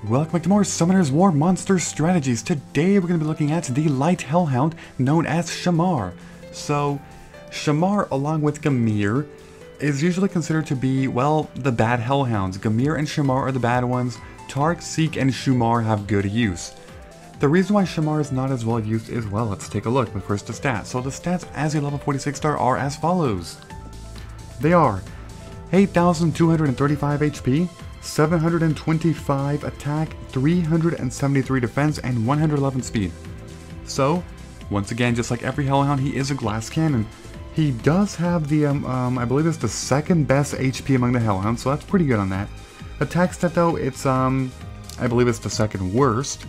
Welcome back to more Summoner's War Monster Strategies. Today we're going to be looking at the Light Hellhound, known as Shamar. So, Shamar, along with Gamir, is usually considered to be, well, the bad Hellhounds. Gamir and Shamar are the bad ones. Tark, Seek, and Shumar have good use. The reason why Shamar is not as well used is, well, let's take a look. But first the stats. So the stats as a level 46 star are as follows. They are 8,235 HP, 725 attack, 373 defense, and 111 speed. So, once again, just like every Hellhound, he is a glass cannon. He does have the, I believe it's the second best HP among the Hellhounds, so that's pretty good on that. Attack stat though, it's, I believe it's the second worst.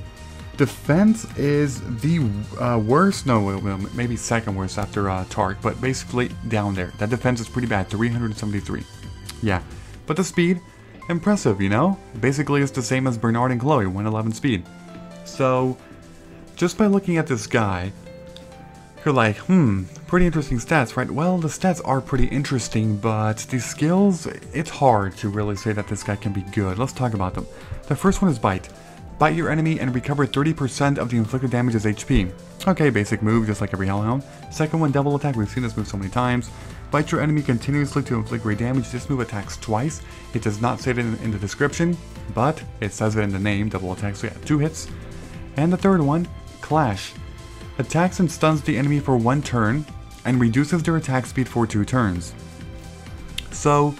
Defense is the worst, no, maybe second worst after Tark, but basically down there. That defense is pretty bad, 373. Yeah, but the speed, impressive, you know? Basically it's the same as Bernard and Chloe, 111 speed. So, just by looking at this guy, you're like, pretty interesting stats, right? Well, the stats are pretty interesting, but the skills, it's hard to really say that this guy can be good. Let's talk about them. The first one is Bite. Bite your enemy and recover 30% of the inflicted damage as HP. Okay, basic move, just like every Hellhound. Second one, Double Attack. We've seen this move so many times. Bite your enemy continuously to inflict great damage. This move attacks twice. It does not say it in the description, but it says it in the name, Double Attack, so yeah, 2 hits. And the third one, Clash. Attacks and stuns the enemy for 1 turn, and reduces their attack speed for 2 turns. So,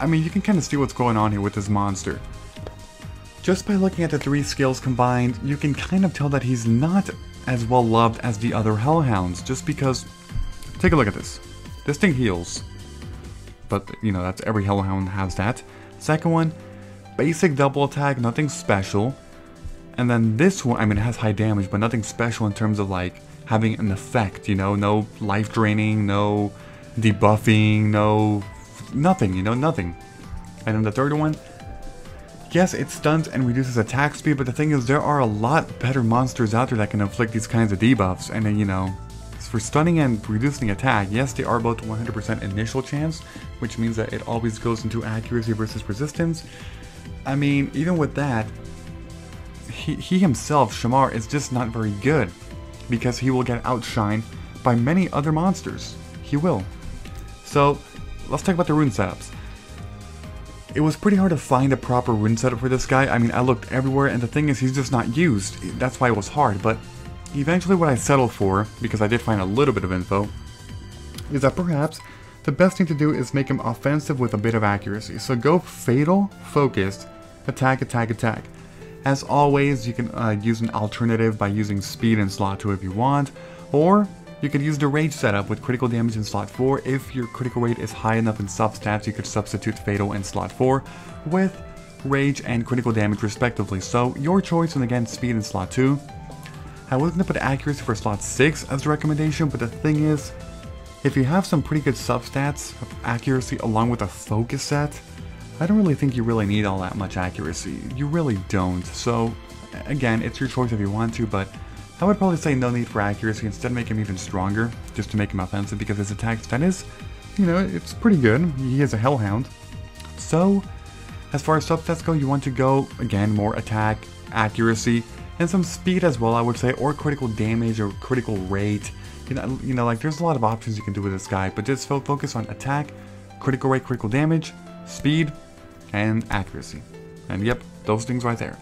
I mean, you can kind of see what's going on here with this monster. Just by looking at the 3 skills combined, you can kind of tell that he's not as well loved as the other Hellhounds, just because, take a look at this. This thing heals, but you know, that's every Hellhound has that. Second one, basic double attack, nothing special. And then this one, I mean, it has high damage, but nothing special in terms of like having an effect, you know, no life draining, no debuffing, nothing, you know, nothing. And then the third one, yes, it stuns and reduces attack speed, but the thing is, there are a lot better monsters out there that can inflict these kinds of debuffs. And then, you know, for stunning and reducing attack, yes, they are both 100% initial chance, which means that it always goes into accuracy versus resistance. I mean, even with that, he himself, Shamar, is just not very good, because he will get outshined by many other monsters. He will. So, let's talk about the rune setups. It was pretty hard to find a proper rune setup for this guy. I mean, I looked everywhere, and the thing is, he's just not used. That's why it was hard, but eventually what I settled for, because I did find a little bit of info, is that perhaps the best thing to do is make him offensive with a bit of accuracy. So go fatal, focused, attack, attack, attack. As always, you can use an alternative by using speed in slot 2 if you want, or you could use the rage setup with critical damage in slot 4. If your critical rate is high enough in substats, you could substitute fatal in slot 4 with rage and critical damage respectively. So your choice, and again, speed in slot 2. I was going to put accuracy for slot 6 as a recommendation, but the thing is, if you have some pretty good substats of accuracy along with a focus set, I don't really think you really need all that much accuracy. You really don't. So again, it's your choice if you want to, but I would probably say no need for accuracy. Instead, make him even stronger, just to make him offensive, because his attack stat is, you know, it's pretty good. He is a Hellhound. So, as far as substats go, you want to go, again, more attack, accuracy, and some speed as well, I would say, or critical damage or critical rate. You know, like, there's a lot of options you can do with this guy, but just focus on attack, critical rate, critical damage, speed, and accuracy. And yep, those things right there.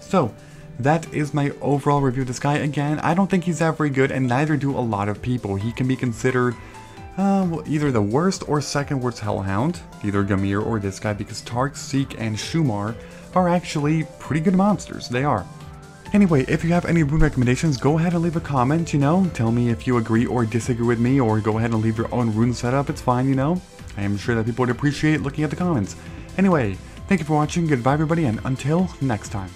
So, that is my overall review of this guy. Again, I don't think he's that very good, and neither do a lot of people. He can be considered well, either the worst or second worst Hellhound, either Gamir or this guy, because Tark, Seek, and Shumar are actually pretty good monsters. They are. Anyway, if you have any rune recommendations, go ahead and leave a comment, you know. Tell me if you agree or disagree with me, or go ahead and leave your own rune setup. It's fine, you know. I am sure that people would appreciate looking at the comments. Anyway, thank you for watching. Goodbye, everybody, and until next time.